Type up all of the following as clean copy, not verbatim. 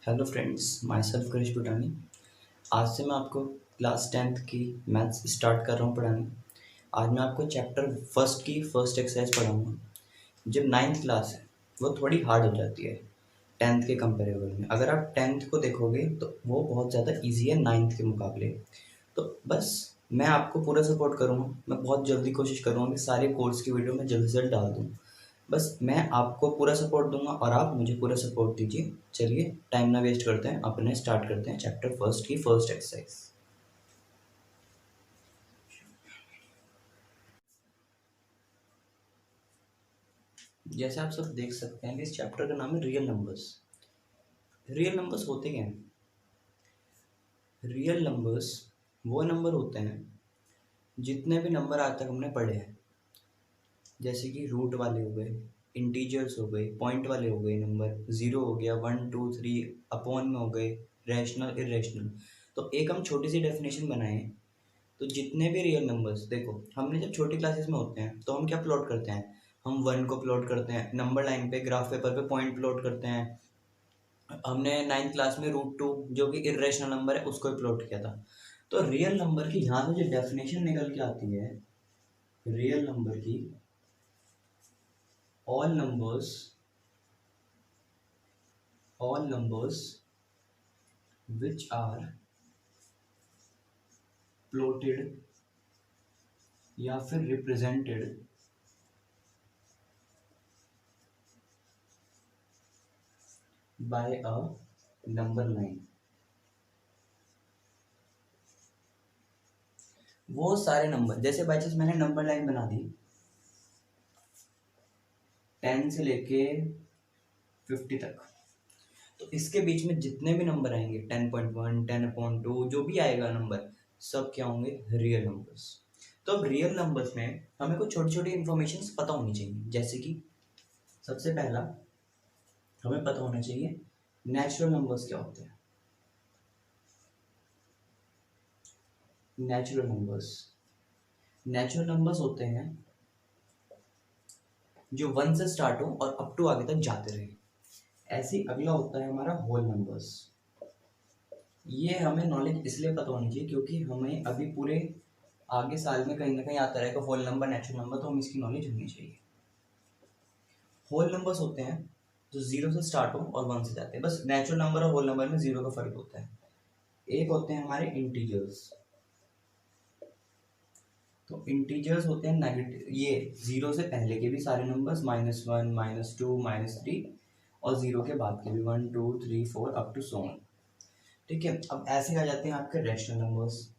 Hello friends, myself Karish Butani. आज से मैं आपको क्लास 10th की मैथ्स स्टार्ट कर रहा हूँ पढ़ाने। आज मैं आपको चैप्टर फर्स्ट की फर्स्ट एक्सरसाइज पढ़ाऊँगा। जो 9th क्लास है वो थोड़ी हार्ड हो जाती है 10th के कंपेरेबल में। अगर आप 10th को देखोगे तो वो बहुत ज़्यादा ईजी है 9th के मुकाबले। तो बस मैं आपको पूरा सपोर्ट करूँगा। मैं बहुत जल्दी कोशिश करूँगा कि सारे कोर्स की वीडियो मैं जल्द से जल्द डाल दूँ। बस मैं आपको पूरा सपोर्ट दूंगा और आप मुझे पूरा सपोर्ट दीजिए। चलिए टाइम ना वेस्ट करते हैं, अपने स्टार्ट करते हैं चैप्टर फर्स्ट की फर्स्ट एक्सरसाइज। जैसे आप सब देख सकते हैं कि इस चैप्टर का नाम है रियल नंबर्स। रियल नंबर्स होते क्या हैं? रियल नंबर्स वो नंबर होते हैं जितने भी नंबर आज तक हमने पढ़े हैं, जैसे कि रूट वाले हो गए, इंटीजर्स हो गए, पॉइंट वाले हो गए, नंबर जीरो हो गया, 1 2 3 अपॉन में हो गए, रैशनल इरेशनल। तो एक हम छोटी सी डेफिनेशन बनाए। तो जितने भी रियल नंबर्स देखो, हमने जब छोटी क्लासेस में होते हैं तो हम क्या प्लॉट करते हैं? हम वन को प्लॉट करते हैं, नंबर लाइन पे ग्राफ पेपर पे पॉइंट प्लॉट करते हैं। हमने 9th क्लास में √2 जो कि इरेशनल नंबर है उसको प्लॉट किया था। तो रियल नंबर की यहाँ से जो डेफिनेशन निकल के आती है, रियल नंबर की all numbers which are plotted या फिर represented by a number line. वो सारे नंबर, जैसे बाई चांस मैंने नंबर लाइन बना दी 10 से लेके 50 तक, तो इसके बीच में जितने भी नंबर आएंगे 10.1 10/2 जो भी आएगा नंबर, सब क्या होंगे? Real numbers. तो अब रियल नंबर्स में हमें कुछ छोटी छोटी इन्फॉर्मेशन पता होनी चाहिए। जैसे कि सबसे पहला हमें पता होना चाहिए नेचुरल नंबर्स क्या होते हैं। नेचुरल नंबर्स होते हैं जो 1 से स्टार्ट हो और अप टू आगे तक जाते रहे। ऐसे ही अगला होता है हमारा होल नंबर्स। ये हमें नॉलेज इसलिए पता होनी चाहिए क्योंकि हमें अभी पूरे आगे साल में कहीं ना कहीं आता रहेगा होल नंबर, नेचुरल नंबर, तो हम इसकी नॉलेज होनी चाहिए। होल नंबर्स होते हैं जो 0 से स्टार्ट हो और 1 से जाते हैं। बस नेचुरल नंबर और होल नंबर में 0 का फर्क होता है। एक होते हैं हमारे इंटीजर्स। तो इंटीजर्स होते हैं नेगेटिव, ये 0 से पहले के भी सारे नंबर्स, -1 -2 -3, और 0 के बाद के भी 1 2 3 4 अप टू सो ऑन। ठीक है, अब ऐसे आ जाते हैं आपके रैशनल नंबर्स।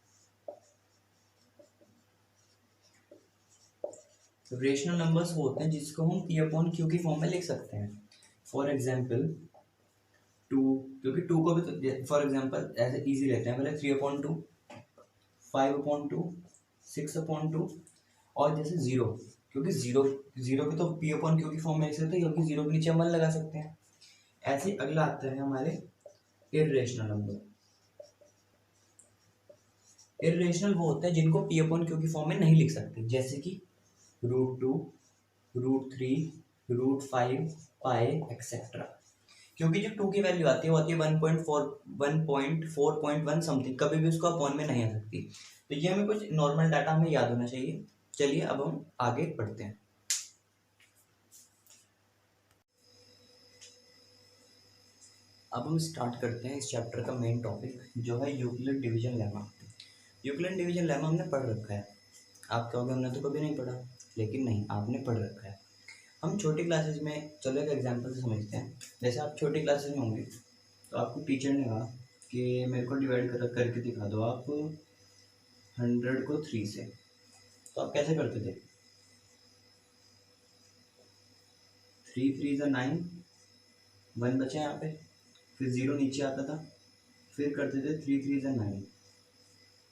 रेशनल नंबर्स वो होते हैं जिसको हम P/Q की फॉर्म में लिख सकते हैं। फॉर एग्जाम्पल 2, क्योंकि 2 को भी तो फॉर एग्जाम्पल ऐसे इजी लेते हैं, पहले 3/2, 5/2, 6/2, और जैसे 0, क्योंकि 0 0 के तो P/Q की फॉर्म में लिख सकते हैं क्योंकि 0 के नीचे हम 1 लगा सकते हैं। ऐसे ही अगला आता है हमारे इर्रेशनल नंबर। इर्रेशनल वो होते हैं जिनको P/Q की फॉर्म में नहीं लिख सकते, जैसे कि √2, √3, √5, पाई एक्सेट्रा। क्योंकि जो 2 की वैल्यू आती है वो आती है 1.4 समथिंग, कभी भी उसको अपॉन में नहीं आ सकती। तो ये हमें कुछ नॉर्मल डाटा हमें याद होना चाहिए। चलिए अब हम आगे बढ़ते हैं। अब हम स्टार्ट करते हैं इस चैप्टर का मेन टॉपिक, जो है Euclid division lemma. Euclid division lemma हमने पढ़ रखा है। आप कहोगे हमने तो कभी नहीं पढ़ा, लेकिन नहीं, आपने पढ़ रखा है। हम छोटी क्लासेस में, चलो एक एग्जाम्पल से समझते हैं। जैसे आप छोटी क्लासेस में होंगे तो आपको टीचर ने कहा कि मेरे को डिवाइड करके दिखा दो आप 100 को 3 से। तो आप कैसे करते थे? 3 3 ज़ा 9, 1 बचा यहाँ पे, फिर 0 नीचे आता था, फिर करते थे 3 3 ज़ा 9,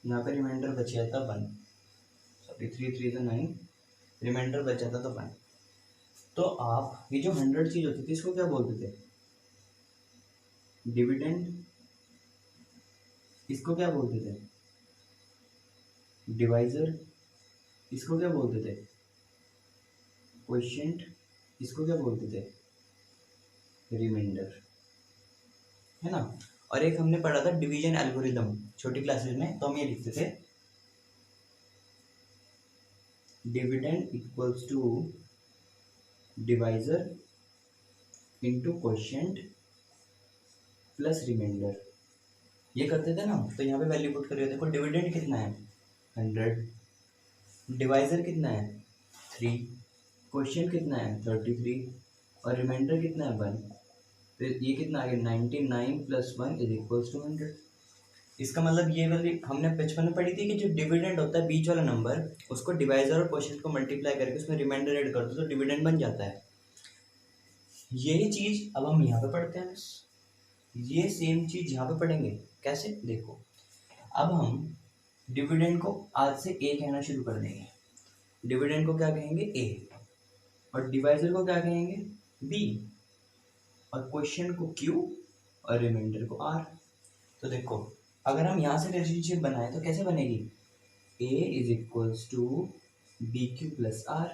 यहाँ पे रिमाइंडर बच जाता 1, सॉरी 3 3 ज़ा 9, रिमाइंडर बच जाता था 1। तो आप ये जो 100 चीज़ होती थी इसको क्या बोलते थे? डिविडेंड। इसको क्या बोलते थे? डिवाइजर। इसको क्या बोलते थे? क्वोशिएंट। इसको क्या बोलते थे? रिमाइंडर। है ना। और एक हमने पढ़ा था डिवीजन एल्गोरिदम छोटी क्लासेस में, तो हम ये लिखते थे dividend equals to divisor into quotient plus remainder, ये करते थे ना। तो यहाँ पे वैल्यू पुट करिए, देखो डिविडेंड कितना है 100, डिवाइजर कितना है 3, क्वोशिएंट कितना है 33 और रिमाइंडर कितना है 1। फिर ये कितना आ गया 99 + 1 = 100। इसका मतलब ये वाली हमने बचपन में पढ़ी थी कि जो डिविडेंड होता है बीच वाला नंबर, उसको डिवाइजर और क्वोशिएंट को मल्टीप्लाई करके उसमें रिमाइंडर ऐड कर दो तो डिविडेंड बन जाता है। यही चीज़ अब हम यहाँ पे पढ़ते हैं, ये सेम चीज़ यहाँ पे पढ़ेंगे। कैसे, देखो अब हम डिविडेंड को आज से ए कहना शुरू कर देंगे। डिविडेंड को क्या कहेंगे ए, और डिवाइजर को क्या कहेंगे बी, और क्वोशिएंट को क्यू और रिमाइंडर को आर। तो देखो अगर हम यहाँ से रिलेशनशिप बनाए तो कैसे बनेगी, a = bq + r,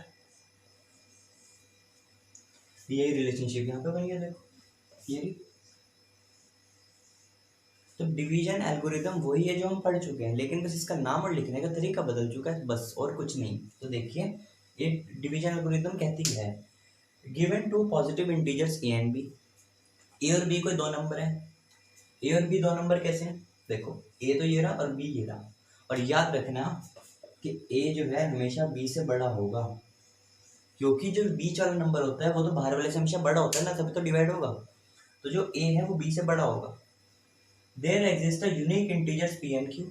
यही रिलेशनशिप यहाँ पे बन गया। देखो ये, तो डिवीजन एल्गोरिदम वही है जो हम पढ़ चुके हैं, लेकिन बस इसका नाम और लिखने का तरीका बदल चुका है, बस और कुछ नहीं। तो देखिए ये डिवीजन एल्गोरिदम कहती क्या है, given two positive integers a and b, a और b कोई दो नंबर है, a और b दो नंबर कैसे हैं, देखो a तो ये रहा और b ये रहा, और याद रखना कि a जो है हमेशा b से बड़ा होगा, क्योंकि जो बीच वाला नंबर होता है वो तो बाहर वाले से हमेशा बड़ा होता है ना, तभी तो डिवाइड होगा। तो जो a है वो b से बड़ा होगा। There exist unique integers p and q,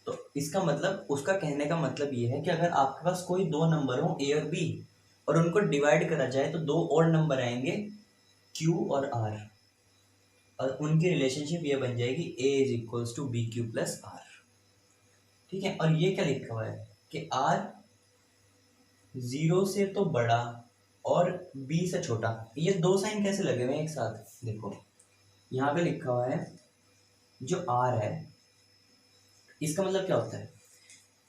तो इसका मतलब, उसका कहने का मतलब ये है कि अगर आपके पास कोई दो नंबर हो a और b और उनको डिवाइड करा जाए तो दो और नंबर आएंगे q और r, और उनकी रिलेशनशिप ये बन जाएगी a = bq + r। ठीक है, और ये क्या लिखा हुआ है कि r 0 से तो बड़ा और b से छोटा। ये दो साइन कैसे लगे हुए हैं एक साथ, देखो यहाँ पे लिखा हुआ है जो r है, इसका मतलब क्या होता है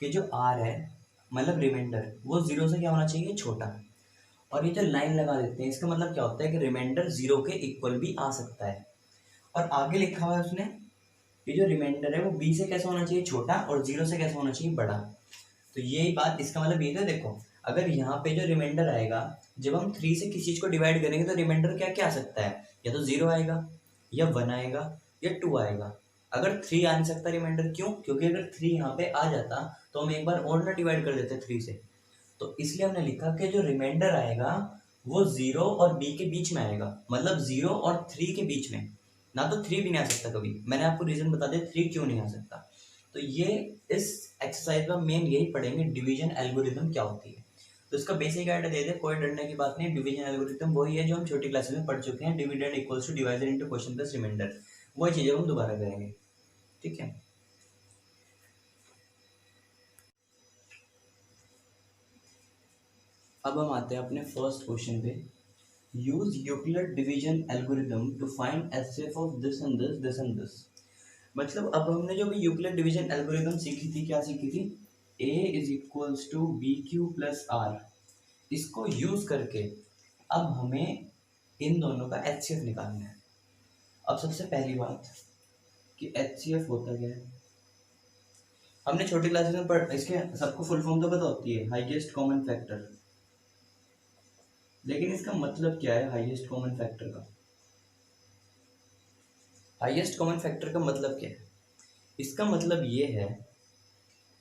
कि जो r है मतलब रिमाइंडर, वो 0 से क्या होना चाहिए छोटा, और ये जो लाइन लगा देते हैं इसका मतलब क्या होता है कि रिमाइंडर 0 के इक्वल भी आ सकता है। और आगे लिखा हुआ है उसने कि जो रिमाइंडर है वो b से कैसा होना चाहिए छोटा और 0 से कैसा होना चाहिए बड़ा। तो यही बात, इसका मतलब ये था, देखो अगर यहाँ पे जो रिमाइंडर आएगा, जब हम 3 से किसी चीज को डिवाइड करेंगे तो रिमाइंडर क्या क्या आ सकता है, या तो 0 आएगा या 1 आएगा या 2 आएगा। अगर 3 आ नहीं सकता रिमाइंडर, क्यों, क्योंकि अगर 3 यहाँ पे आ जाता तो हम एक बार और ना डिवाइड कर देते 3 से। तो इसलिए हमने लिखा कि जो रिमाइंडर आएगा वो 0 और b के बीच में आएगा, मतलब 0 और 3 के बीच में, ना तो 3 भी नहीं आ सकता कभी। मैंने आपको रीजन बता दिया 3 क्यों नहीं आ सकता। तो ये इस एक्सरसाइज में मेन यही पढ़ेंगे, डिवीजन एल्गोरिदम क्या होती है। तो इसका बेसिक आइडिया दे दे, कोई डरने की बात नहीं। डिवीजन एल्गोरिथम वही है जो हम छोटी क्लासेस में पढ़ चुके हैं, dividend equals to divisor into quotient plus remainder, वही चीजें हम दोबारा करेंगे। ठीक है, अब हम आते हैं अपने फर्स्ट क्वेश्चन पे। Use Euclid division algorithm to find HCF of this and this, this and this. मतलब अब हमने जो भी यूक्लिड डिवीजन एल्गोरिथम सीखी थी, क्या सीखी थी, a = bq + r, इसको यूज करके अब हमें इन दोनों का एचसीएफ निकालना है। अब सबसे पहली बात कि एचसीएफ होता क्या है, हमने छोटी क्लासेस में पढ़, इसके सबको फुल फॉर्म तो पता होती है, हाईएस्ट कॉमन फैक्टर। लेकिन इसका मतलब क्या है हाईएस्ट कॉमन फैक्टर का, हाईएस्ट कॉमन फैक्टर का मतलब क्या है, इसका मतलब ये है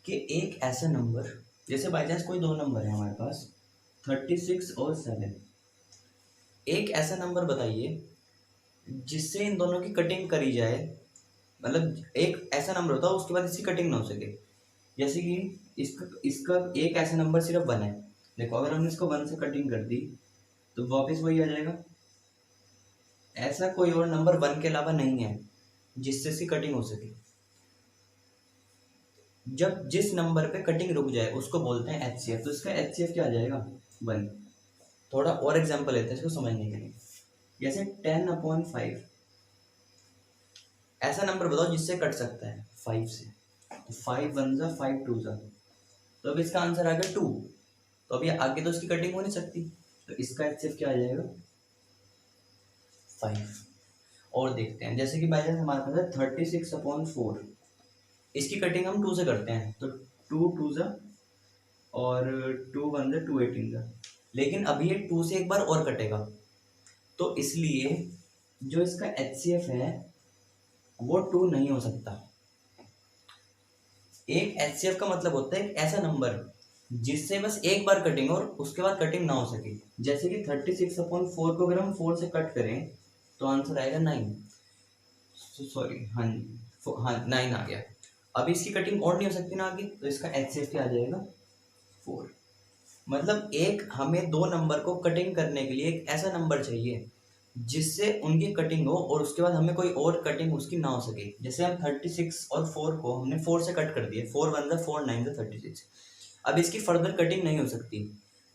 कि एक ऐसा नंबर, जैसे बाई चांस कोई दो नंबर है हमारे पास 36 और 7, एक ऐसा नंबर बताइए जिससे इन दोनों की कटिंग करी जाए, मतलब एक ऐसा नंबर होता है उसके बाद इसकी कटिंग ना हो सके। जैसे कि इसका इसका एक ऐसा नंबर सिर्फ 1 है, देखो अगर हमने इसको 1 से कटिंग कर दी तो वापस वही आ जाएगा। ऐसा कोई और नंबर 1 के अलावा नहीं है जिससे इसकी कटिंग हो सके। जब जिस नंबर पे कटिंग रुक जाए उसको बोलते हैं एचसीएफ। तो इसका एचसीएफ क्या आ जाएगा 1। थोड़ा और एग्जांपल लेते हैं इसको समझने के लिए। जैसे 10/5, ऐसा नंबर बताओ जिससे कट सकता है 5 से, तो 5 1 जा 5 2 जा, तो अब इसका आंसर आ गया 2। तो अभी आगे तो इसकी कटिंग हो नहीं सकती, तो इसका एचसीएफ क्या आ जाएगा 5। और देखते हैं। जैसे कि बाई चांस हमारे पास है 36/4, इसकी कटिंग हम 2 से करते हैं, तो 2 2 ज़ा और 2 1 ज़ा 2 18 ज़ा, लेकिन अभी ये 2 से एक बार और कटेगा, तो इसलिए जो इसका HCF है वो 2 नहीं हो सकता। एक HCF का मतलब होता है एक ऐसा नंबर जिससे बस एक बार कटिंग और उसके बाद कटिंग ना हो सके। जैसे कि 36/4 को अगर हम 4 से कट करें तो आंसर आएगा 9, सॉरी हाँ हाँ 9 आ गया। अब इसकी कटिंग और नहीं हो सकती ना आगे, तो इसका HCF क्या आ जाएगा 4। मतलब एक हमें दो नंबर को कटिंग करने के लिए एक ऐसा नंबर चाहिए जिससे उनकी कटिंग हो और उसके बाद हमें कोई और कटिंग उसकी ना हो सके। जैसे हम 36 और 4 को हमने 4 से कट कर दिया, 4 1 ज़ा 4 9 ज़ा 36, अब इसकी फर्दर कटिंग नहीं हो सकती,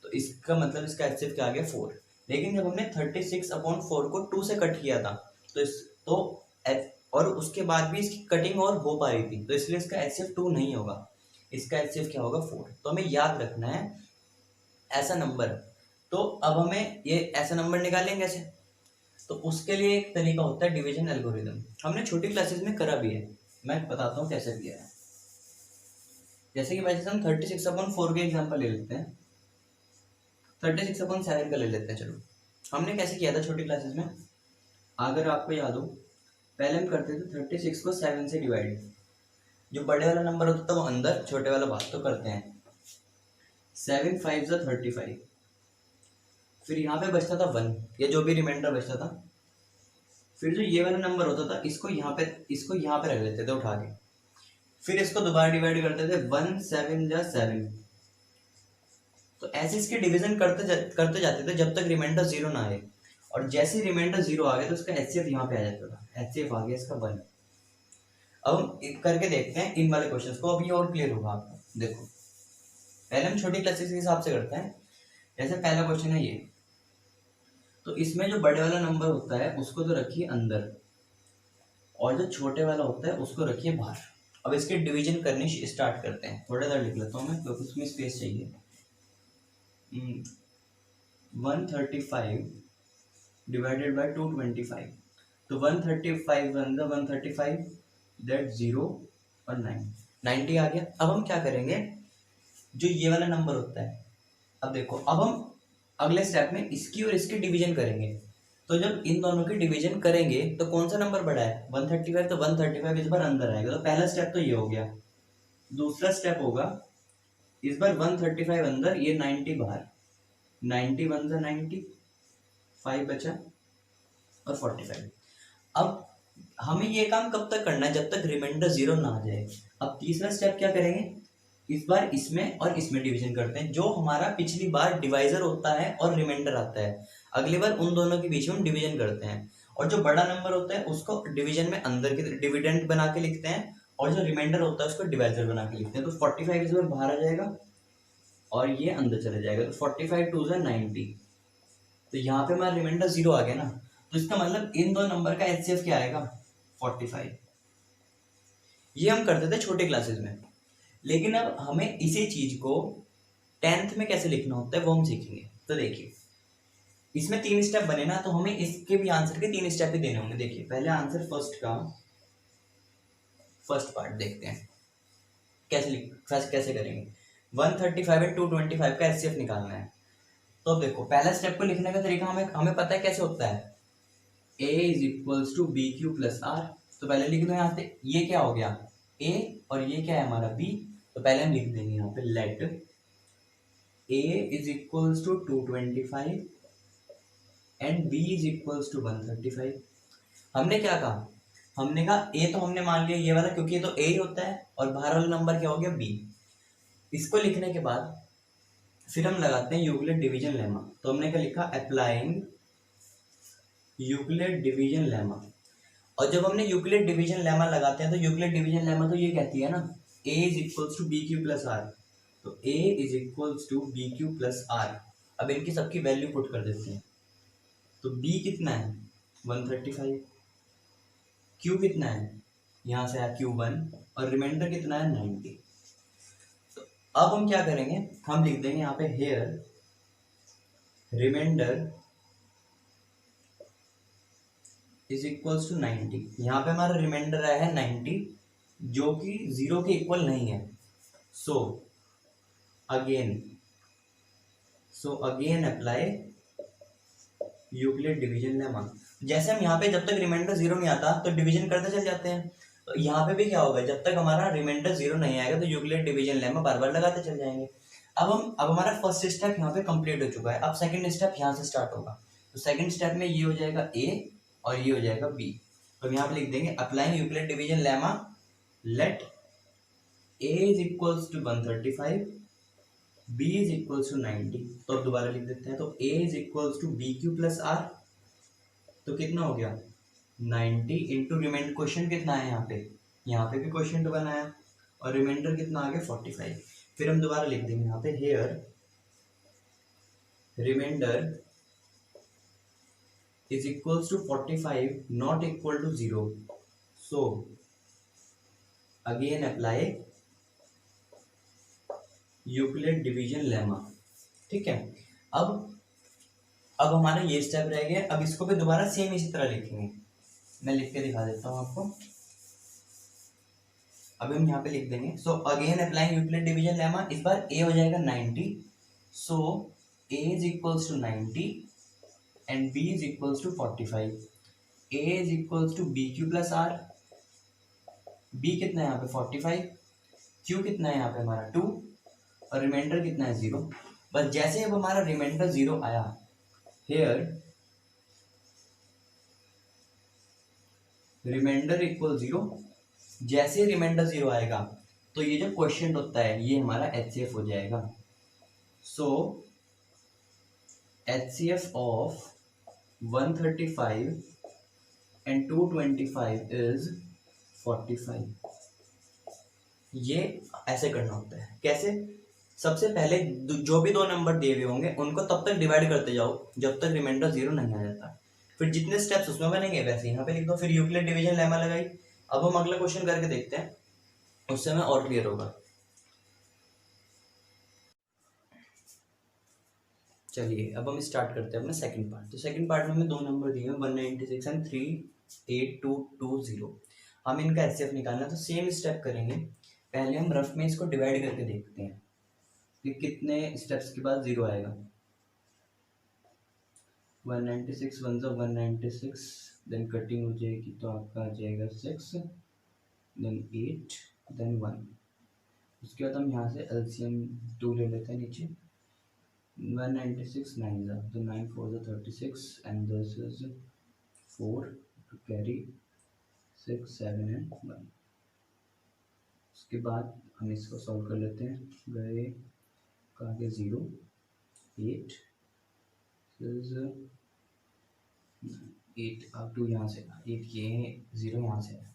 तो इसका मतलब इसका HCF क्या आ गया 4। लेकिन जब हमने 36/4 को 2 से कट किया था तो और उसके बाद भी इसकी कटिंग और हो पा रही थी, तो इसलिए इसका HCF 2 नहीं होगा, इसका HCF क्या होगा 4। तो हमें याद रखना है ऐसा नंबर। तो अब हमें ये ऐसा नंबर निकालेंगे कैसे, तो उसके लिए एक तरीका होता है डिवीजन एल्गोरिदम, हमने छोटी क्लासेस में करा भी है, मैं बताता हूँ कैसे किया है। जैसे कि वैसे हम 36/4 के एग्जांपल ले लेते हैं, 36/7 का ले लेते हैं। चलो हमने कैसे किया था छोटी क्लासेस में, अगर आपको याद हो पहले हम करते थे 36 को 7 से डिवाइड, जो बड़े वाला नंबर होता था वो अंदर, छोटे वाला बाहर। तो करते हैं 7 5 ज़ा 35, फिर यहाँ पे बचता था 1, या जो भी रिमाइंडर बचता था। फिर जो ये वाला नंबर होता था इसको यहाँ पे रख लेते थे उठा के, फिर इसको दोबारा डिवाइड करते थे 1 7 ज़ा 7। तो ऐसे इसके डिवीजन करते जाते थे जब तक रिमाइंडर 0 ना आए, और जैसे ही रिमाइंडर 0 आ गया तो इसका HCF यहाँ पे आ जाता था, HCF आ गया इसका 1। अब हम करके देखते हैं इन वाले क्वेश्चंस को, अब ये और क्लियर होगा आपको। देखो पहले हम छोटी क्लासेस के हिसाब से करते हैं। जैसे पहला क्वेश्चन है ये, तो इसमें जो बड़े वाला नंबर होता है उसको तो रखिए अंदर, और जो छोटे वाला होता है उसको रखिए बाहर। अब इसके डिवीजन करने स्टार्ट करते हैं। थोड़ा सा लिख लेता हूँ मैं क्योंकि उसमें स्पेस चाहिए। 135 डिवाइडेड बाय 225, तो 135 1 ज़ा 135, दैट 0 और 9 90 आ गया। अब हम क्या करेंगे, जो ये वाला नंबर होता है, अब देखो अब हम अगले स्टेप में इसकी और इसकी डिवीजन करेंगे। तो जब इन दोनों की डिवीजन करेंगे तो कौन सा नंबर बड़ा है 135, तो 135 इस बार अंदर आएगा, तो पहला स्टेप तो ये हो गया। दूसरा स्टेप होगा इस बार 135 अंदर, ये 90 बाहर, 90 1 ज़ा 90, 5 बचा और 45। अब हमें ये काम कब तक करना है, जब तक रिमाइंडर 0 ना आ जाए। अब तीसरा स्टेप क्या करेंगे, इस बार इसमें और इसमें डिवीजन करते हैं। जो हमारा पिछली बार डिवाइजर होता है और रिमाइंडर आता है, अगली बार उन दोनों के बीच में हम डिवीजन करते हैं, और जो बड़ा नंबर होता है उसको डिवीजन में अंदर के डिविडेंड बना के लिखते हैं, और जो रिमाइंडर होता है उसको डिवाइजर बना के लिखते हैं। तो 45 इस बार बाहर आ जाएगा और ये अंदर चले जाएगा, तो 45 2 ज़ा 90, तो यहाँ पे हमारा रिमाइंडर 0 आ गया ना, तो इसका मतलब इन दो नंबर का HCF क्या आएगा 45। ये हम करते थे छोटे क्लासेस में, लेकिन अब हमें इसी चीज को 10th में कैसे लिखना होता है वो हम सीखेंगे। तो देखिए इसमें 3 स्टेप बने ना, तो हमें इसके भी आंसर के 3 स्टेप ही देने होंगे। देखिए पहले आंसर फर्स्ट पार्ट देखते हैं कैसे करेंगे। 135 एंड 225 का HCF निकालना है। तो अब देखो पहला स्टेप को लिखने का तरीका हमें पता है कैसे होता है, A is equals to B Q plus are. तो पहले लिख दो यहाँ पे, ये क्या हो गया A और ये क्या है हमारा B। तो पहले हम लिख देंगे यहाँ पे let A is equals to 225 and B is equals to 135। हमने क्या कहा, हमने कहा A तो हमने मान लिया ये वाला, क्योंकि ये तो A ही होता है, और बाहर वाला नंबर क्या हो गया B। इसको लिखने के बाद फिर हम लगाते हैं यूक्लिड डिवीजन लेमा। तो हमने क्या लिखा, अप्लाइंग यूक्लिड डिवीजन लेमा। और जब हमने यूक्लिड डिवीजन लेमा लगाते हैं तो यूक्लिड डिवीजन लेमा तो ये कहती है ना A is equals to B Q plus are, तो A is equals to B Q plus R. अब इनकी सबकी वैल्यू पुट कर देते हैं। तो B कितना है 135, Q कितना है, यहाँ से आया Q1, और रिमाइंडर कितना है 90। तो अब हम क्या करेंगे, हम लिख देंगे यहाँ पे here remainder is equals to 90। यहाँ पे हमारा रिमाइंडर आया है 90 जो कि 0 के इक्वल नहीं है। सो again apply Euclid division lemma. जैसे हम यहाँ पे जब तक रिमाइंडर 0 नहीं आता तो डिवीजन करते चल जाते हैं, तो यहाँ पे भी क्या होगा, जब तक हमारा रिमाइंडर 0 नहीं आएगा तो यूक्लिड डिवीजन लेमा बार बार लगाते चल जाएंगे। अब हमारा फर्स्ट स्टेप यहाँ पे कंप्लीट हो चुका है। अब सेकंड स्टेप यहाँ से स्टार्ट होगा। तो सेकंड स्टेप में ये हो जाएगा ए और ये हो जाएगा बी। तो यहाँ पे लिख देंगे applying Euclid division lemma let a is equals to 135, b is equals to 90। तो अब दोबारा लिख देते हैं। तो a is equals to B Q plus are, तो कितना हो गया 90 इंटू रिमाइंडर। क्वेश्चन कितना है यहाँ पे भी क्वेश्चन तो बनाया और रिमाइंडर कितना आ गया 45। फिर हम दोबारा लिख देंगे यहाँ पे here remainder is equals to 45 not equal to 0। So again apply Euclid division lemma. ठीक है, अब हमारा ये स्टेप रह गया। अब इसको भी दोबारा सेम इसी तरह लिखेंगे। मैं लिख के दिखा देता हूँ आपको। अब हम यहाँ पे लिख देंगे so again applying Euclid division lemma. इस बार a हो जाएगा 90, so a is equals to 90 and b is equals to 45। a is equals to B Q plus r, b कितना है यहाँ पे 45, q कितना है यहाँ पे हमारा 2 और रिमाइंडर कितना है 0। बस जैसे अब हमारा रिमाइंडर 0 आया, हेयर रिमाइंडर इक्वल 0, जैसे रिमाइंडर 0 आएगा तो ये जो क्वेश्चन होता है ये हमारा HCF हो जाएगा। सो HCF ऑफ 135 एंड 225 इज 45। ये ऐसे करना होता है। कैसे? सबसे पहले जो भी दो नंबर दिए हुए होंगे उनको तब तक डिवाइड करते जाओ जब तक रिमाइंडर 0 नहीं आ जाता। फिर जितने स्टेप्स उसमें बनेंगे वैसे यहाँ पे लिख दो। फिर यूक्लिड डिवीजन लेमा लगाई। अब हम अगला क्वेश्चन करके देखते हैं, उससे हमें और क्लियर होगा। चलिए अब हम स्टार्ट करते हैं अपना सेकंड पार्ट। तो सेकंड पार्ट में हमें दो नंबर दिए हैं 196 एंड 38220। हम इनका एचसीएफ निकालना है। तो सेम स्टेप करेंगे। पहले हम रफ में इसको डिवाइड करके देखते हैं कि कितने स्टेप्स के बाद 0 आएगा। 196 वन ज़ा 196, देन कटिंग हो जाएगी तो आपका आ जाएगा 6, देन 8, देन 1। उसके बाद हम यहाँ से एलसीएम 2 ले लेते हैं नीचे। 196 9 ज़ा, तो 9 4 ज़ा 36 and this is 4 to carry 6 7 and 1। उसके बाद हम इसको सॉल्व कर लेते हैं। गए कहाँ के 0 8 8 अब 2 यहाँ से 8 ये 0 यहाँ से है।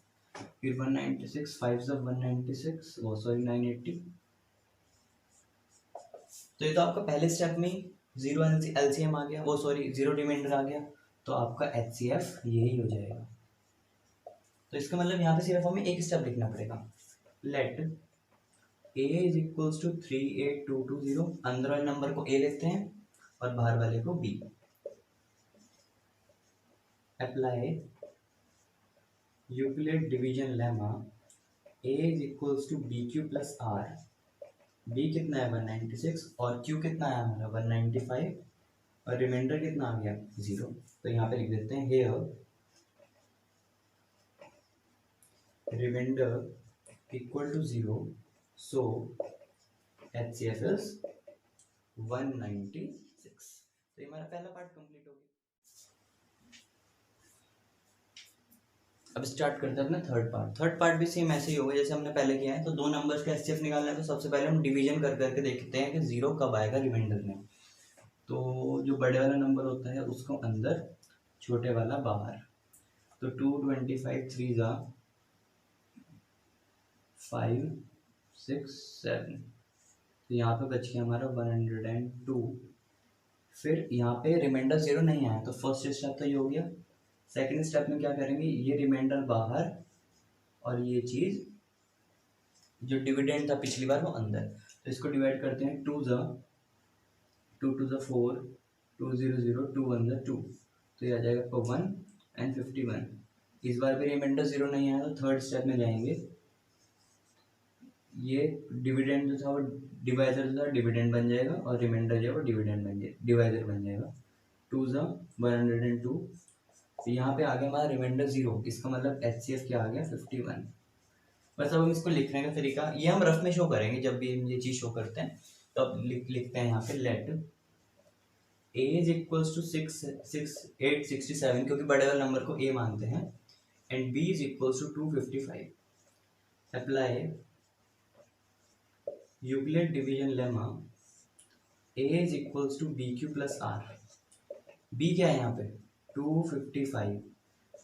फिर 196 5 ज़ा 196 वो सॉरी 980। तो ये तो आपका पहले स्टेप में 0 एलसीएम आ गया, वो सॉरी 0 रिमाइंडर आ गया। तो आपका एचसीएफ यही हो जाएगा। तो इसका मतलब यहाँ पे सिर्फ हमें एक स्टेप लिखना पड़ेगा। Let a is equals to 38220। अंदर वाले नंबर को a लेते हैं और बाहर वाले को b। Apply Euclid division lemma. a is equals to B Q plus r. b कितना है 196 और q कितना है हमारा 195 और रिमाइंडर कितना आ गया 0। तो यहाँ पे लिख देते हैं here remainder equal to 0, so HCF is 196। तो ये हमारा पहला पार्ट कंप्लीट हो गया। अब स्टार्ट करते हैं अपना थर्ड पार्ट। थर्ड पार्ट भी सेम ऐसे ही होगा जैसे हमने पहले किया है। तो दो नंबर्स का HCF निकालना है। तो सबसे पहले हम डिवीजन कर करके देखते हैं कि 0 कब आएगा रिमाइंडर में। तो जो बड़े वाला नंबर होता है उसको अंदर, छोटे वाला बाहर। तो 225 3 ज़ा 5 6 7। तो यहाँ पे बच गया हमारा 102। फिर यहाँ पे रिमाइंडर 0 नहीं आया तो फर्स्ट स्टेप तो ये हो गया। सेकंड स्टेप में क्या करेंगे, ये रिमाइंडर बाहर और ये चीज़ जो डिविडेंड था पिछली बार वो अंदर। तो इसको डिवाइड करते हैं। 2 ज़ा 2 2 ज़ा 4 2 0 0 2 1 ज़ा 2। तो ये आ जाएगा आपका 1 एंड 51। इस बार भी रिमाइंडर 0 नहीं आया तो थर्ड स्टेप में जाएंगे, ये डिविडेंड जो था वो डिवाइजर जो था डिविडेंड बन जाएगा और रिमाइंडर जो है वो डिविडेंड बन जाएगा, डिवाइजर बन जाएगा। 2 ज़ा 102। तो यहाँ पे आ गया हमारा रिमाइंडर 0, इसका मतलब HCF क्या आ गया 51। बस अब हम इसको लिखने का तरीका ये हम रफ में शो करेंगे, जब भी हम ये चीज़ शो करते हैं तो अब लिखते हैं यहाँ पे let a is equals to 867, क्योंकि बड़े वाले नंबर को a मानते हैं, and b is equals to 255। Apply Euclid division lemma a is equals to BQ plus r। b क्या है यहाँ पे 255,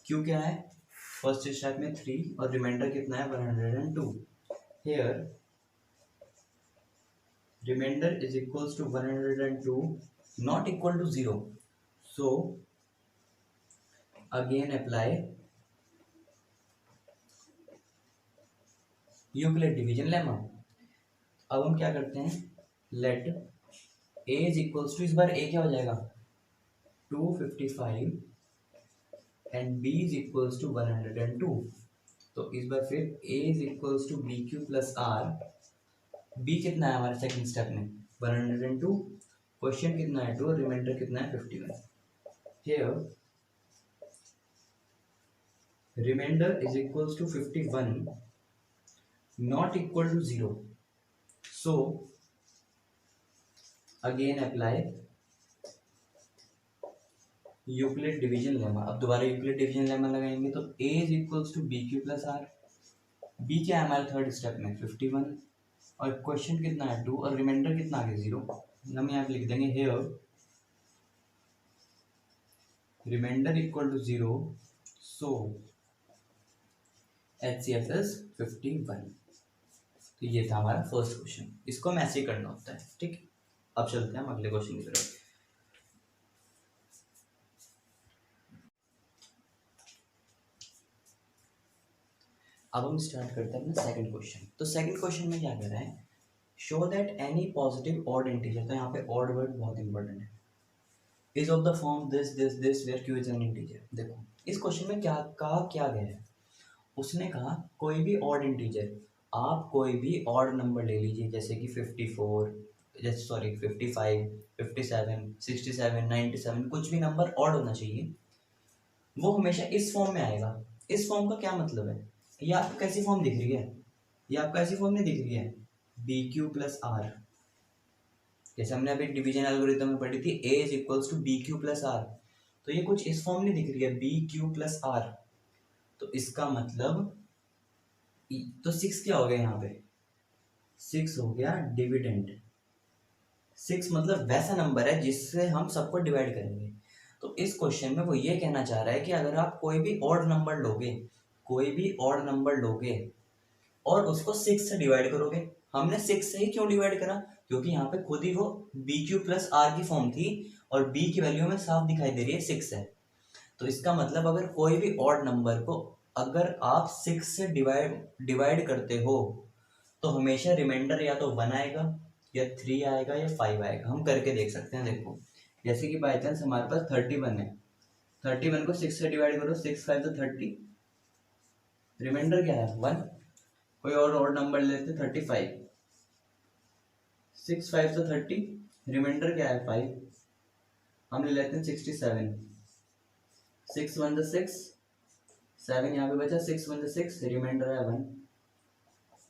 q क्या है फर्स्ट स्टेप में 3 और रिमाइंडर कितना है 102। Here remainder is equals to 102 not equal to 0, so again apply Euclid division lemma। अब हम क्या करते हैं, let a is equals to, इस बार a क्या हो जाएगा 255 and b is equals to 102। तो इस बार फिर a is equals to bq plus r, b कितना है हमारे सेकंड स्टेप में 102, क्वेश्चन कितना है 2, रिमाइंडर कितना है 51। Here remainder is equals to 51 not equal to 0, so again apply Euclid division lemma. अब दोबारा यूक्लिड डिवीजन लेमा लगाएंगे तो a is equals to BQ plus r, b क्या है हमारे थर्ड स्टेप में 51 और क्वेश्चन कितना है 2 और रिमाइंडर कितना आ गया 0। हम यहाँ पे लिख देंगे here remainder equal to 0, so HCF is 51। तो ये था हमारा फर्स्ट क्वेश्चन, इसको हम ऐसे ही करना होता है, ठीक। अब चलते हैं हम अगले क्वेश्चन की तरफ। अब हम स्टार्ट करते हैं अपना सेकंड क्वेश्चन। तो सेकंड क्वेश्चन में क्या कह रहा है, show that any positive odd integer, तो यहाँ पे ऑड वर्ड बहुत इंपॉर्टेंट है, is of the form this this this where q is an integer. देखो इस क्वेश्चन में क्या कहा, क्या गया है, उसने कहा कोई भी ऑड इंटीजर, आप कोई भी ऑड नंबर ले लीजिए, जैसे कि 54, जैसे सॉरी 55, 57, 67, 97, कुछ भी नंबर ऑड होना चाहिए, वो हमेशा इस फॉर्म में आएगा। इस फॉर्म का क्या मतलब है, ये आपको कैसी फॉर्म दिख रही है, ये आपको ऐसी फॉर्म नहीं दिख रही है BQ प्लस R, जैसे हमने अभी डिवीजन एल्गोरिथम में पढ़ी थी a is equals to BQ plus R, तो ये कुछ इस फॉर्म नहीं दिख रही है BQ प्लस R। तो इसका मतलब तो 6 क्या हो गया यहाँ पे 6 हो गया डिविडेंड। 6 मतलब वैसा नंबर है जिससे हम सबको डिवाइड करेंगे। तो इस क्वेश्चन में वो ये कहना चाह रहा है कि अगर आप कोई भी ऑड नंबर लोगे, कोई भी ऑड नंबर लोगे और उसको 6 से डिवाइड करोगे, हमने 6 से ही क्यों डिवाइड करा, क्योंकि यहाँ पे खुद ही वो BQ प्लस R की फॉर्म थी और B की वैल्यू में साफ दिखाई दे रही है 6 है। तो इसका मतलब अगर कोई भी ऑड नंबर को अगर आप 6 से डिवाइड करते हो तो हमेशा रिमाइंडर या तो 1 आएगा या 3 आएगा या 5 आएगा। हम करके देख सकते हैं, देखो जैसे कि बाई चांस हमारे पास 31 है, 31 को 6 से डिवाइड करो, 6 5 तो 30, रिमाइंडर क्या है 1। कोई और ऑड नंबर लेते 35, 6 5 तो 30, रिमाइंडर क्या है 5। हम ले लेते हैं 67, 6 1 तो 6, 7 यहाँ पे बचा, 6 1 तो 6, रिमाइंडर है 1।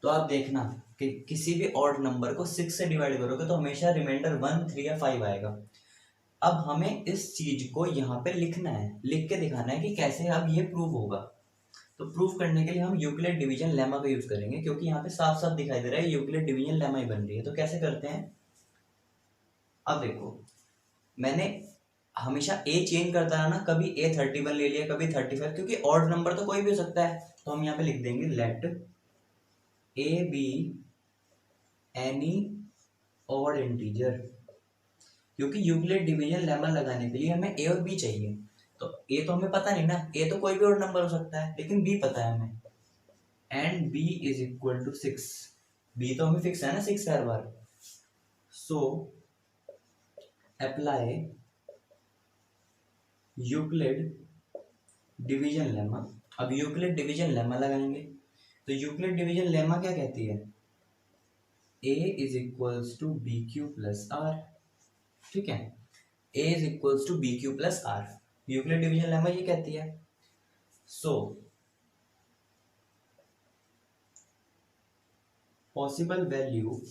तो आप देखना कि किसी भी ऑड नंबर को 6 से डिवाइड करोगे तो हमेशा रिमाइंडर 1 3 या 5 आएगा। अब हमें इस चीज को यहाँ पे लिखना है, लिख के दिखाना है कि कैसे अब ये प्रूव होगा। तो प्रूव करने के लिए हम यूक्लिड डिवीजन लेमा का यूज करेंगे, क्योंकि यहाँ पे साफ साफ दिखाई दे रहा है यूक्लिड डिवीजन लेमा ही बन रही है। तो कैसे करते हैं, अब देखो मैंने हमेशा a चेंज करता रहा ना, कभी a 31 ले लिया, कभी 35, क्योंकि ऑड नंबर तो कोई भी हो सकता है। तो हम यहाँ पे लिख देंगे let a be any odd integer, क्योंकि यूक्लिड डिवीजन लेमा लगाने के लिए हमें a और b चाहिए। तो a तो हमें पता नहीं ना, a तो कोई भी ऑड नंबर हो सकता है, लेकिन b पता है हमें, and b is equal to 6। b तो हमें फिक्स है ना 6 हर बार। So apply Euclid division lemma. अब यूक्लिड डिवीजन लेमा लगाएंगे, तो यूक्लिड डिवीजन लेमा क्या कहती है, a is equals to B Q plus R. ठीक है, a is equals to B Q plus R, Euclid division lemma ये कहती है। So possible value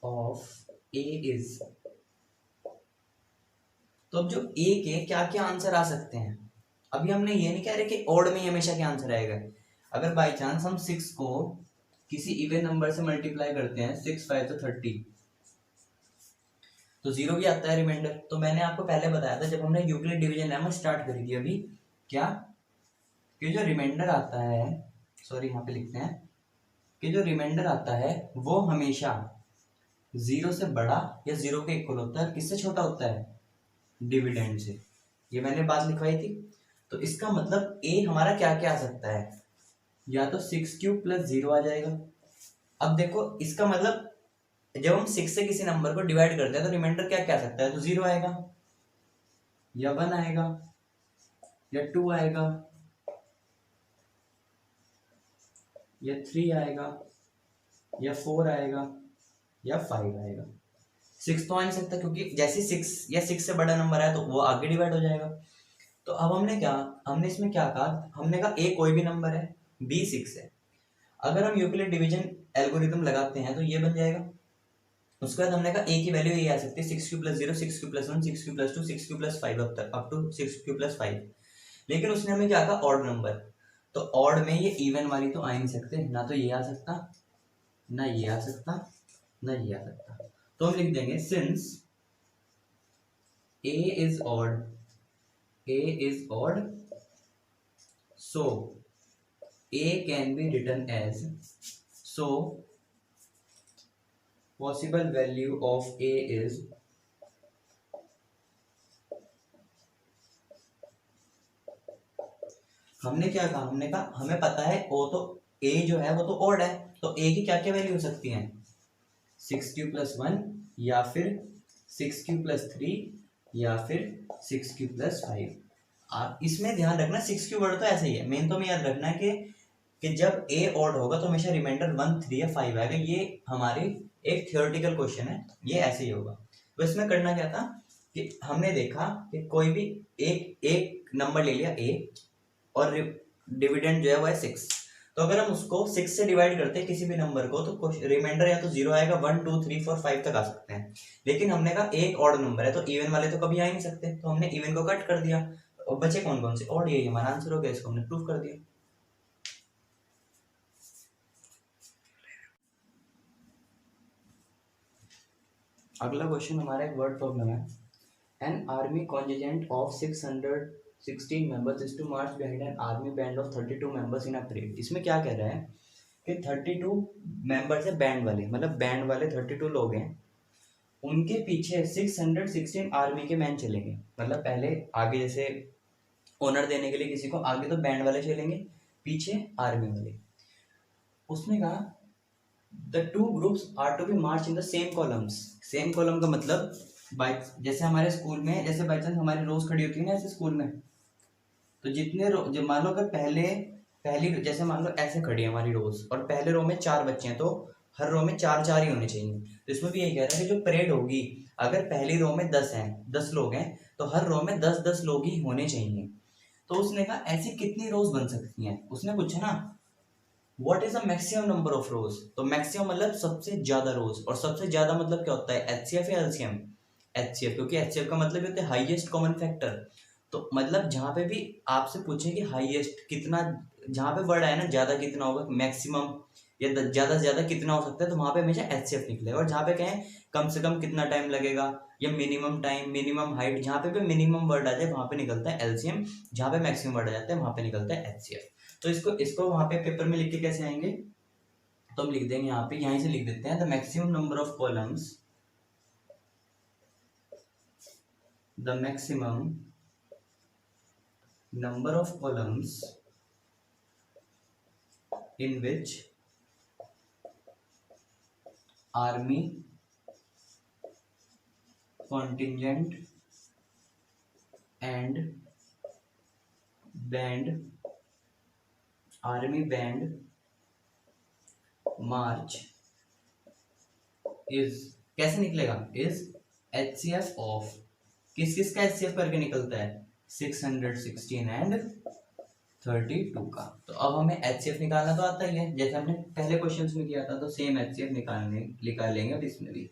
of a is, तो अब जो a के क्या क्या आंसर आ सकते हैं, अभी हमने ये नहीं कह रहे कि ऑड में हमेशा क्या आंसर आएगा। अगर बाई चांस हम 6 को किसी इवन नंबर से मल्टीप्लाई करते हैं, 6 5 तो 30, तो 0 भी आता है रिमाइंडर। तो मैंने आपको पहले बताया था जब हमने यूक्लिड डिवीजन लेमा स्टार्ट करी थी अभी, क्या कि जो रिमाइंडर आता है, सॉरी यहाँ पे लिखते हैं कि जो रिमाइंडर आता है वो हमेशा 0 से बड़ा या 0 के इक्वल होता है। किससे छोटा होता है, डिविडेंड से। ये मैंने बात लिखवाई थी। तो इसका मतलब a हमारा क्या क्या आ सकता है, या तो 6 क्यूब प्लस 0 आ जाएगा। अब देखो इसका मतलब जब हम 6 से किसी नंबर को डिवाइड करते हैं तो रिमाइंडर क्या क्या आ सकता है, तो 0 आएगा या 1 आएगा या 2 आएगा या 3 आएगा या 4 आएगा या 5 आएगा। 6 तो आ नहीं सकता क्योंकि जैसे 6 या 6 से बड़ा नंबर है तो वो आगे डिवाइड हो जाएगा। तो अब हमने इसमें क्या कहा, हमने कहा a कोई भी नंबर है, b 6 है। अगर हम यूक्लिड डिवीजन एल्गोरिथम लगाते हैं तो ये बन जाएगा। उसके बाद हमने कहा a की वैल्यू ये आ सकती है 6 q plus 0, 6 q plus 1, 6 q plus 2, 6 q plus 5 up to 6 q plus 5। लेकिन उसने हमें क्या कहा, ऑड नंबर। तो ऑड में ये इवन वाली तो आ ही नहीं सकते, ना तो ये आ सकता, ना ये आ सकता, ना ये आ सकता। तो हम लिख देंगे since a is odd, a is odd, so a can be written as, so possible value of a is हमने क्या कहा, हमने कहा हमें पता है o तो a जो है वो तो odd है, तो a की क्या क्या वैल्यू हो सकती है, 6q प्लस 1 या फिर 6q प्लस 3 या फिर 6q प्लस 5। आप इसमें ध्यान रखना 6q वर्ड तो ऐसे ही है, मेन तो हमें याद रखना है कि जब a ऑड होगा तो हमेशा रिमाइंडर 1 3 या 5 आएगा। ये हमारी एक थियोरेटिकल क्वेश्चन है, ये ऐसे ही होगा। तो इसमें करना क्या था कि हमने देखा कि कोई भी एक नंबर ले लिया a और डिविडेंड जो है वो है 6। तो अगर हम उसको 6 से डिवाइड करते हैं किसी भी नंबर को तो रिमाइंडर या तो 0 आएगा, 1 2 3 4 5 तक आ सकते हैं। लेकिन हमने कहा एक ऑड नंबर है तो इवन वाले तो कभी आ ही नहीं सकते, तो हमने इवन को कट कर दिया। और बचे कौन कौन से, ऑड, ये हमारा आंसर हो गया, इसको हमने प्रूफ कर दिया। अगला क्वेश्चन हमारा एक वर्ड प्रॉब्लम है। An army contingent of 616 members is to march behind an army band of 32 members in a parade. इसमें क्या कह रहा है कि 32 मेंबर्स है बैंड वाले, मतलब बैंड वाले 32 लोग हैं, उनके पीछे 616 आर्मी के मैन चलेंगे। मतलब पहले आगे जैसे ऑनर देने के लिए किसी को, आगे तो बैंड वाले चलेंगे, पीछे आर्मी वाले। उसने कहा the two groups are to be march in the same columns. Same column का मतलब बाइक, जैसे हमारे स्कूल में जैसे बाई चांस हमारी रोज खड़ी होती है ना ऐसे स्कूल में, तो जितने जो मान लो अगर पहली जैसे मान लो ऐसे खड़ी है हमारी रोज और पहले रो में 4 बच्चे हैं, तो हर रो में 4 4 ही होने चाहिए। तो इसमें भी यही कह रहा है कि जो परेड होगी अगर पहली रो में 10 हैं, 10 लोग हैं, तो हर रो में 10 10 लोग ही होने चाहिए। तो उसने कहा ऐसी कितनी रोज बन सकती हैं, उसने पूछा ना what is the maximum number of रोज। तो मैक्सिमम मतलब सबसे ज्यादा रोज, और सबसे ज्यादा मतलब क्या होता है, एचसीएफ या एलसीएम, एचसीएफ, क्योंकि एचसीएफ का मतलब होता है हाईएस्ट कॉमन फैक्टर। तो मतलब जहां पे भी आपसे पूछे कि हाईएस्ट कितना, जहां पे वर्ड आए ना ज्यादा कितना होगा, मैक्सिमम या ज्यादा से ज्यादा कितना हो सकता है, तो वहां पे हमेशा एचसीएफ निकलेगा। और जहां पे कहें कम से कम कितना टाइम लगेगा या मिनिमम टाइम, मिनिमम हाइट, जहां पे भी मिनिमम वर्ड आ जाए वहां पे निकलता है एलसीएम, जहां पे मैक्सिमम वर्ड आ जाता है वहां पे निकलता है एचसीएफ। तो इसको इसको वहां पे पेपर में लिख के कैसे आएंगे, तो हम लिख देंगे यहाँ पे, यहीं से लिख देते हैं the maximum number of columns, the maximum number of columns in which army contingent and band, army band March is, कैसे निकलेगा, इज HCF ऑफ, किस किस का HCF करके निकलता है, 616 एंड 32 का। तो अब हमें HCF निकालना तो आता ही है, जैसे हमने पहले क्वेश्चन में किया था, तो सेम HCF निकालेंगे अब इसमें भी।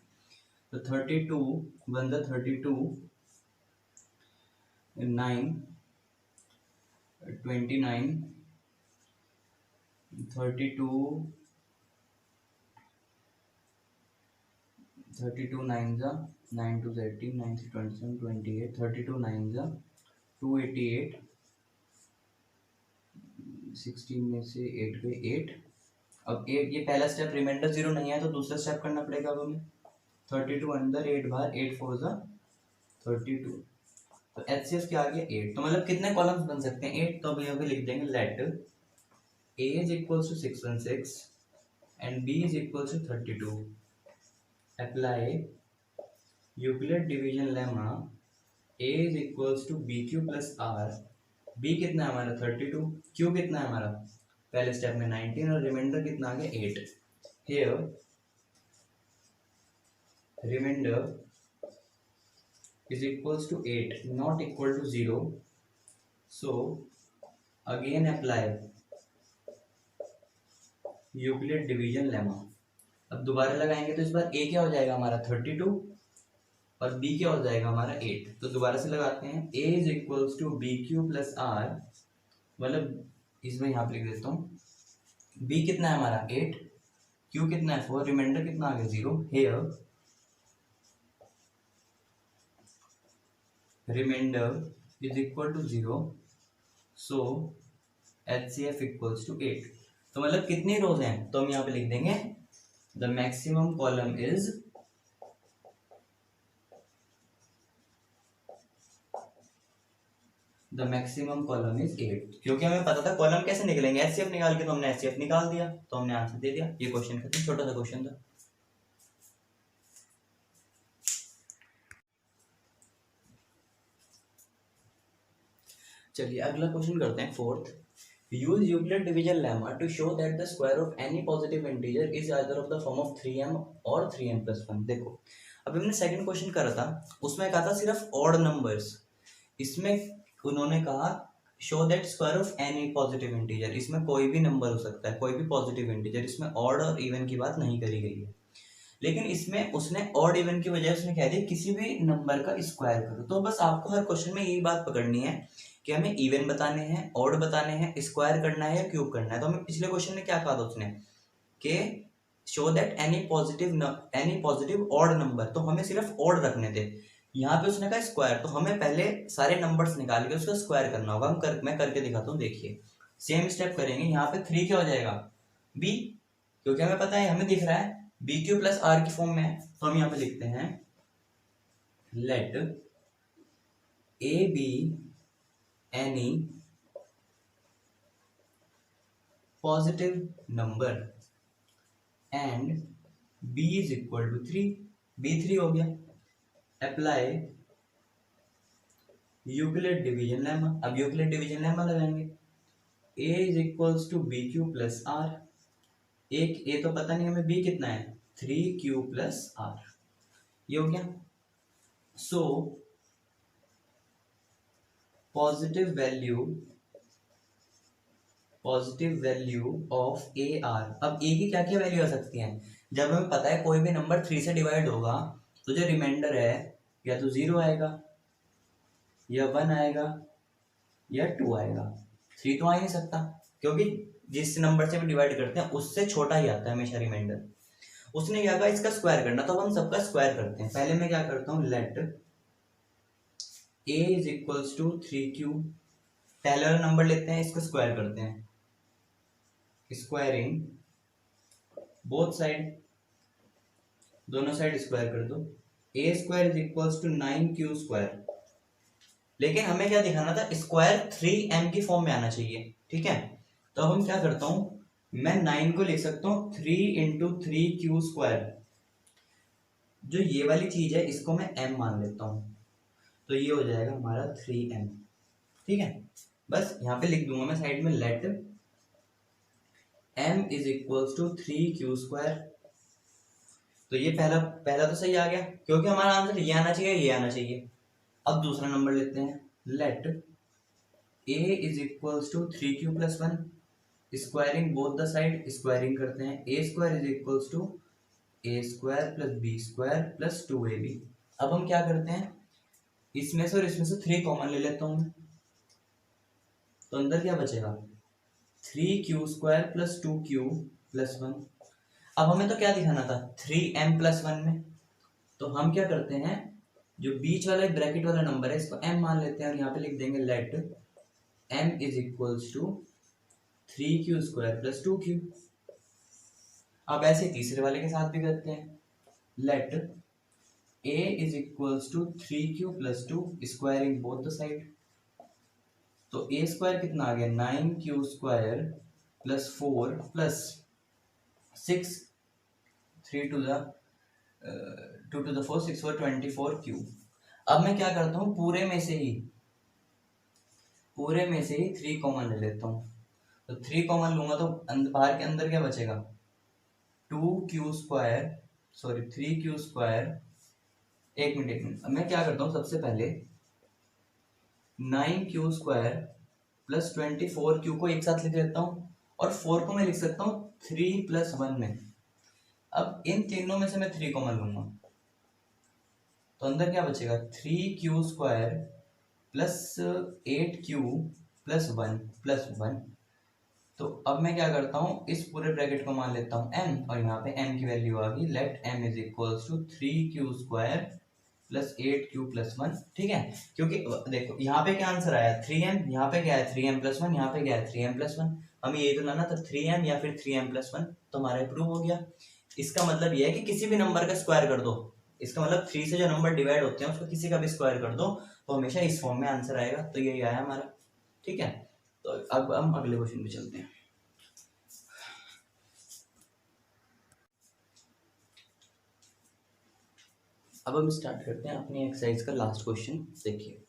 तो 32 वन द 32 9 29 32 9 जा 9 2 18 9 3 27 28 32 9 जा 288 16 में से 8 गए 8। अब 8, ये पहला स्टेप, रिमाइंडर 0 नहीं है तो दूसरा स्टेप करना पड़ेगा अब हमें। 32 अंदर 8 बाहर, 8 4 जा 32। तो HCF क्या आ गया 8। तो मतलब कितने कॉलम्स बन सकते हैं 8। तो अब यहाँ पे लिख देंगे let A is equals to 616 and B is equals to 32. Apply Euclid division lemma, A is equals to BQ plus R। B कितना है हमारा 32, Q कितना है हमारा पहले स्टेप में 19 और रिमाइंडर कितना आ गया 8। Here remainder is equals to 8 not equal to 0, so again apply Euclid division lemma. अब दोबारा लगाएंगे तो इस बार A क्या हो जाएगा हमारा 32 और B क्या हो जाएगा हमारा 8। तो दोबारा से लगाते हैं A is equals to BQ plus R, मतलब इसमें यहाँ पे लिख देता हूँ B कितना है हमारा 8, Q कितना है 4, रिमाइंडर कितना आ गया 0। Here remainder is equal to 0, so HCF equals to 8। तो मतलब कितनी रोज हैं, तो हम यहाँ पे लिख देंगे the maximum column is the maximum column is 8, क्योंकि हमें पता था कॉलम कैसे निकलेंगे, HCF निकाल के, तो हमने HCF निकाल दिया, तो हमने आंसर दे दिया। ये क्वेश्चन खत्म, छोटा सा क्वेश्चन था। चलिए अगला क्वेश्चन करते हैं, fourth. Use Euclid division lemma to show that the square of any positive integer is either of the form of 3m or 3m plus 1। देखो अभी हमने सेकंड क्वेश्चन करा था, उसमें कहा था सिर्फ ऑड नंबर्स, इसमें उन्होंने कहा show that square of any positive integer, इसमें कोई भी नंबर हो सकता है, कोई भी पॉजिटिव इंटीजर, इसमें ऑड और इवन की बात नहीं करी गई है। लेकिन इसमें उसने ऑड इवन की वजह उसने कह दिया किसी भी नंबर का स्क्वायर करो। तो बस आपको हर क्वेश्चन में यही बात पकड़नी है कि हमें इवन बताने हैं, ऑड बताने हैं, स्क्वायर करना है या क्यूब करना है। तो हमें पिछले क्वेश्चन में क्या कहा था उसने कि show that any positive odd number, तो हमें सिर्फ ऑड रखने थे। यहाँ पे उसने कहा स्क्वायर, तो हमें पहले सारे नंबर्स निकाल के उसका स्क्वायर करना होगा। मैं करके दिखाता हूँ, देखिए सेम स्टेप करेंगे। यहाँ पे 3 क्या हो जाएगा b, क्योंकि हमें पता है, हमें दिख रहा है BQ प्लस R की फॉर्म में है। तो हम यहाँ पे लिखते हैं let A be any positive number and b is equal to 3, b 3 हो गया। apply Euclid division lemma, अब Euclid division lemma लगाएंगे। a is equals to bq plus r, एक a तो पता नहीं हमें, b कितना है 3q plus r, ये हो गया। so positive value of AR। अब A की क्या क्या वैल्यू आ सकती हैं, जब हमें पता है कोई भी नंबर 3 से डिवाइड होगा तो जो रिमाइंडर है या तो 0 आएगा या 1 आएगा या 2 आएगा, 3 तो आ ही नहीं सकता, क्योंकि जिस नंबर से भी डिवाइड करते हैं उससे छोटा ही आता है हमेशा रिमाइंडर। उसने क्या कहा इसका स्क्वायर करना, तो हम सबका स्क्वायर करते हैं। पहले मैं क्या करता हूँ, let A is equals to 3q, पहले वाला नंबर लेते हैं, इसको स्क्वायर करते हैं, स्क्वायरिंग बोथ साइड, दोनों साइड स्क्वायर कर दो। A square is equals to 9q square, लेकिन हमें क्या दिखाना था, स्क्वायर 3m की फॉर्म में आना चाहिए, ठीक है। तो अब हम क्या करता हूं, मैं 9 को ले सकता हूं 3 इंटू 3q स्क्वायर, जो ये वाली चीज है इसको मैं m मान लेता हूं। तो ये हो जाएगा हमारा 3m। ठीक है, बस यहाँ पे लिख दूंगा मैं साइड में, let m is equals to 3q²। तो ये पहला पहला तो सही आ गया, क्योंकि हमारा आंसर ये आना चाहिए, ये आना चाहिए। अब दूसरा नंबर लेते हैं, let a is equals to 3q+1, squaring both the side, squaring करते हैं, a² is equals to a² plus b² plus 2ab। अब हम क्या करते हैं, इसमें से और इसमें से 3 कॉमन ले लेता हूँ, तो अंदर क्या बचेगा, 3q² प्लस 2q+1। अब हमें तो क्या दिखाना था, 3m+1 में, तो हम क्या करते हैं, जो बीच वाला ब्रैकेट वाला नंबर है इसको m मान लेते हैं और यहाँ पे लिख देंगे let m is equals to 3q² plus 2q। अब ऐसे तीसरे वाले के साथ भी करते हैं, let a is equals to 3q plus 2, squaring both the side. तो a² कितना आ गया, 9q² plus 4 plus 6, 3 to the 2 to the 4, 6 4 24q। अब मैं क्या करता हूँ, पूरे में से ही 3 कॉमन ले लेता हूँ। तो 3 कॉमन लूंगा तो बाहर के अंदर क्या बचेगा, 2q², सॉरी 3q²। एक मिनट, अब मैं क्या करता हूँ, सबसे पहले 9q² प्लस 24q को एक साथ लिख लेता हूँ, और 4 को मैं लिख सकता हूँ 3+1 में। अब इन तीनों में से मैं 3 कॉमन लूंगा, तो अंदर क्या बचेगा, 3q² प्लस 8q प्लस 1+1। तो अब मैं क्या करता हूँ, इस पूरे ब्रैकेट को मान लेता हूँ m, और यहाँ पे m की वैल्यू आ गई, let m is equals to 3q² plus 8q+1। ठीक है, क्योंकि देखो यहाँ पे क्या आंसर आया, 3m, यहाँ पे क्या है 3m+1, यहाँ पे क्या है 3m+1। हमें यही तो लाना था, 3m या फिर 3m+1, तो हमारा प्रूव हो गया। इसका मतलब यह है कि किसी भी नंबर का स्क्वायर कर दो, इसका मतलब 3 से जो नंबर डिवाइड होते हैं उसको किसी का भी स्क्वायर कर दो तो हमेशा इस फॉर्म में आंसर आएगा। तो यही आया हमारा। ठीक है, तो अब हम अगले क्वेश्चन पे चलते हैं। अब हम स्टार्ट करते हैं अपनी एक्सरसाइज का लास्ट क्वेश्चन। देखिए,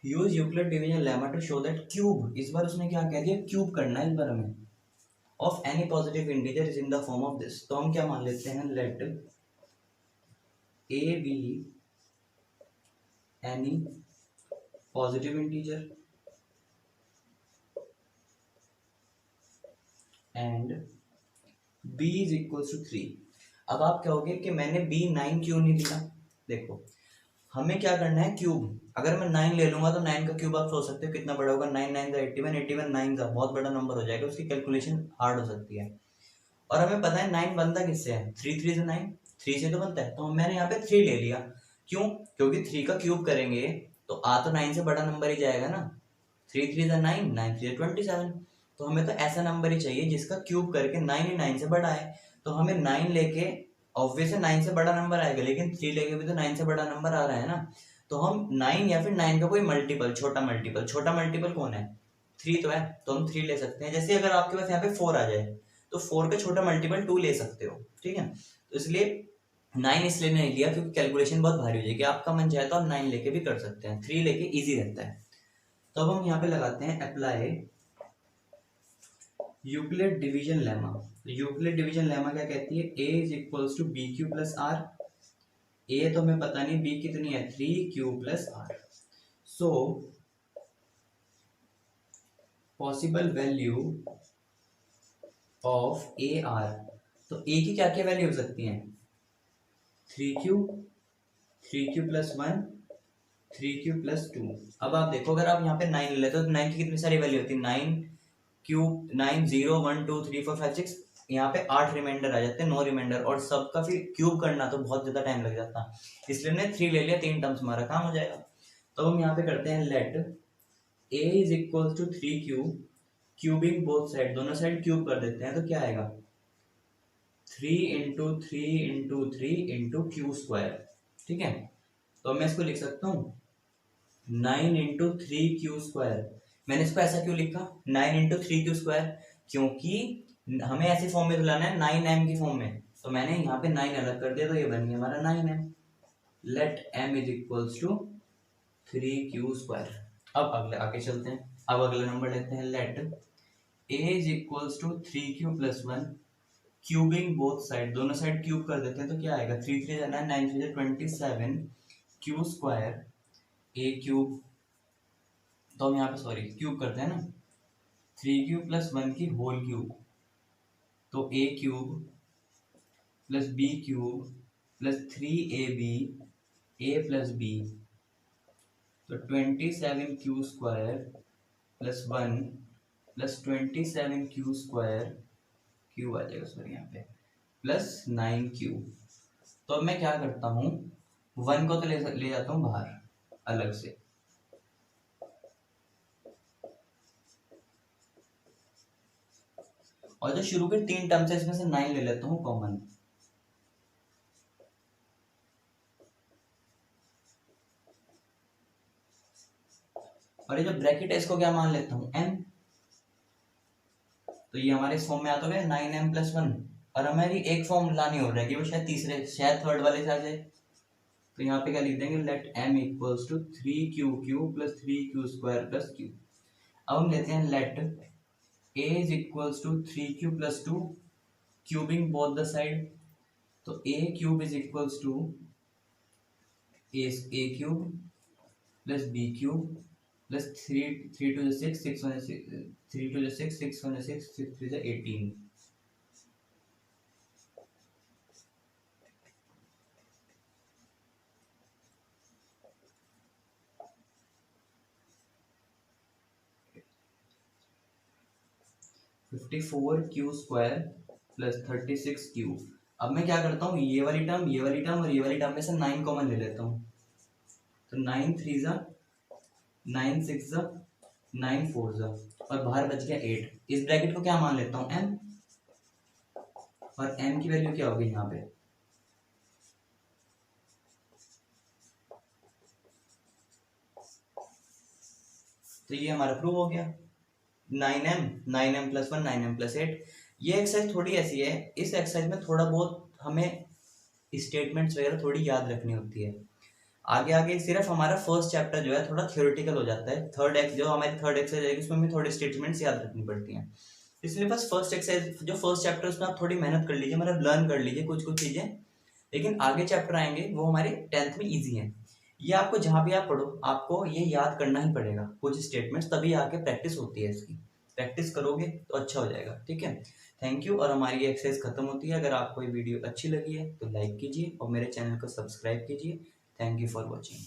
use Euclid division lemma to show that cube, इस बार उसने क्या कह दिया, क्यूब करना है इस बार हमें, of any positive integer is in the form of this. तो हम क्या मान लेते हैं, let a be any positive integer and b is equal to 3। अब आप कहोगे कि मैंने b 9 क्यों नहीं लिया। देखो, हमें क्या करना है, क्यूब। अगर मैं 9 ले लूंगा तो 9 का क्यूब आप सोच सकते हो कितना बड़ा होगा, 9 9 81, 81 9 का बहुत बड़ा नंबर हो जाएगा, उसकी कैलकुलेशन हार्ड हो सकती है। और हमें पता है 9 बनता किससे है, 3 3 से 9, 3 से तो बनता है। तो मैंने यहाँ पे 3 ले लिया, क्यों, क्योंकि 3 का क्यूब करेंगे तो आ तो 9 से बड़ा नंबर ही जाएगा ना, 3 3 से 9, 9 3 27। तो हमें तो ऐसा नंबर ही चाहिए जिसका क्यूब करके 9 ही 9 से बड़ा है। तो हमें 9 लेके ऑब्वियसली 9 से बड़ा नंबर आएगा, लेकिन 3 लेके भी तो 9 से बड़ा नंबर आ रहा है ना। तो हम 9 या फिर 9 का कोई मल्टीपल, छोटा मल्टीपल कौन है, 3 तो है, तो हम 3 ले सकते हैं। जैसे अगर आपके पास यहाँ पे 4 आ जाए तो 4 का छोटा मल्टीपल 2 ले सकते हो। ठीक है, तो इसलिए 9 इसलिए नहीं लिया क्योंकि कैलकुलेशन बहुत भारी हो जाएगी। आपका मन चाहे तो आप 9 लेके भी कर सकते हैं, 3 लेके ईजी रहता है। तो अब हम यहाँ पे लगाते हैं apply Euclid division lemma. Euclid division lemma क्या कहती है, a is equals to B Q plus R. A तो हमें पता नहीं b कितनी है, 3q plus R. So possible value of A are, तो a की क्या क्या वैल्यू हो सकती हैं, 3q, 3q plus 1, 3q plus 2। अब आप देखो, अगर आप यहाँ पे 9 ले लेते हो तो 9 की कितनी सारी वैल्यू होती है, 9 क्यूब, 9 0 1 2 3 4 5 6, यहाँ पे 8 रिमाइंडर आ जाते हैं, 9 रिमाइंडर, और सबका फिर क्यूब करना तो बहुत ज्यादा टाइम लग जाता। इसलिए हमने 3 ले लिया, 3 टर्म्स हमारा काम हो जाएगा। तो हम यहाँ पे करते हैं let a is equal to 3q, cubing both side, दोनों साइड क्यूब कर देते हैं, तो क्या आएगा 3 इंटू 3 इंटू 3 इंटू q²। ठीक है, तो मैं इसको लिख सकता हूँ 9 इंटू 3q²। मैंने इसको ऐसा क्यों लिखा 9 इंटू 3q², क्योंकि हमें ऐसी फॉर्म में लाना है 9m की फॉर्म में, तो मैंने यहाँ पे 9 अलग कर दिया, तो ये बन गया हमारा 9m। Let m is equals to 3q²। अब अगले आगे चलते हैं। अब अगला नंबर लेते हैं, let a is equals to 3q+1 cubing both side, दोनों साइड क्यूब कर देते हैं तो क्या आएगा, 3 3 जा 9 9 3 जा 27 q² a क्यूब, तो हम यहाँ पे सॉरी क्यूब करते हैं ना, 3q+1 की होल क्यूब, तो a cube plus b cube plus 3ab a plus b, तो 27q² plus 1 plus 27q² cube आ जाएगा सॉरी यहाँ पे, प्लस 9q। तो अब मैं क्या करता हूँ, 1 को तो ले जाता हूँ बाहर अलग से, और जो शुरू के 3 टर्म्स है इसमें से 9 ले लेता हूँ कॉमन, और ये जो ब्रैकेट है इसको क्या मान लेता हूँ, m। तो ये हमारे इस फॉर्म में आता है 9m+1, और हमारी एक फॉर्म लानी हो रहा है कि वो शायद थर्ड वाले से आ जाए, तो यहाँ पे क्या लिख देंगे, let m equals to 3q³ plus 3q² plus q। अब हम लेते हैं let a is equals to 3q+2 cubing both the side, तो a cube is equals to a cube plus b cube plus 3 2 6 6 1 6 3 2 6 6 1 6 6 3 18, (54q² plus 36q। अब मैं क्या करता हूँ, ये वाली टर्म और ये वाली टर्म में से 9 कॉमन ले लेता हूँ, तो 9 3 जा 9 6 जा 9 4 जा, और बाहर बच गया 8। इस ब्रैकेट को क्या मान लेता हूँ, m, और m की वैल्यू क्या होगी यहाँ पे, तो ये हमारा प्रूव हो गया, 9m+1 9m+8। ये एक्सरसाइज थोड़ी ऐसी है, इस एक्सरसाइज में थोड़ा बहुत हमें स्टेटमेंट्स वगैरह थोड़ी याद रखनी होती है। आगे आगे सिर्फ हमारा फर्स्ट चैप्टर जो है थोड़ा थ्योरेटिकल हो जाता है, जो हमारी थर्ड एक्सरसाइज है उसमें हमें थोड़े स्टेटमेंट्स याद रखनी पड़ती हैं, इसलिए बस फर्स्ट एक्सरसाइज जो फर्स्ट चैप्टर उसमें आप थोड़ी मेहनत कर लीजिए, मतलब लर्न कर लीजिए कुछ कुछ चीज़ें, लेकिन आगे चैप्टर आएंगे वो हमारे 10th में ईजी हैं। ये आपको जहाँ भी आप पढ़ो आपको ये याद करना ही पड़ेगा कुछ स्टेटमेंट्स, तभी आके प्रैक्टिस होती है, इसकी प्रैक्टिस करोगे तो अच्छा हो जाएगा। ठीक है, थैंक यू। और हमारी ये एक्सरसाइज खत्म होती है। अगर आपको ये वीडियो अच्छी लगी है तो लाइक कीजिए और मेरे चैनल को सब्सक्राइब कीजिए। Thank you for watching.